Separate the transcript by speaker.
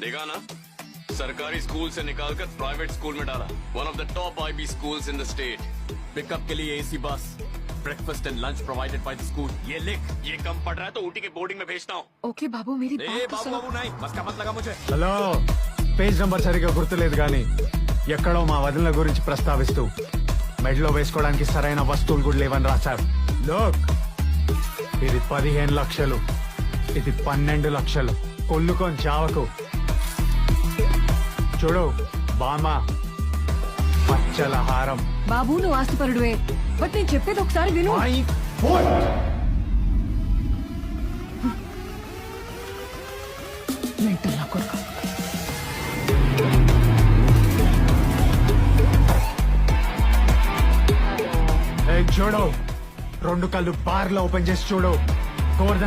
Speaker 1: देखा ना, सरकारी स्कूल से निकालकर प्राइवेट स्कूल में डाला। One of the top IB schools in the state. Pickup के लिए AC बस, breakfast and lunch provided by the school. ये लिख, ये कम पड़ रहा है तो ऊटी के बोर्डिंग में भेजता हूँ।
Speaker 2: ఓకే బాబు मेरी
Speaker 1: ए बाबू बाबू नहीं, बस का मत लगा मुझे।
Speaker 3: హలో, పేజ్ నంబర్ సరిగా గుర్తులేదు కానీ ఎక్కడో మా వదిన గురించి ప్రస్తావిస్తూ మెడలో వేసుకోవడానికి సరైన వస్తువులు కూడా లేవని రాశారు. లోక్, ఇది 15 లక్షలు, ఇది 12 లక్షలు. కొల్లుకొని చావకు. చూడు బామా, పచ్చల హారం.
Speaker 2: బాబు నువ్వు ఆస్తిపరుడువే, బట్ నేను చెప్పేది ఒకసారి విను.
Speaker 3: My foot.
Speaker 2: మెంటల్ నా కొడుకు.
Speaker 3: చూడు, 2 కళ్ళు బార్లో ఓపెన్ చేసి చూడు. గోవర్ధన్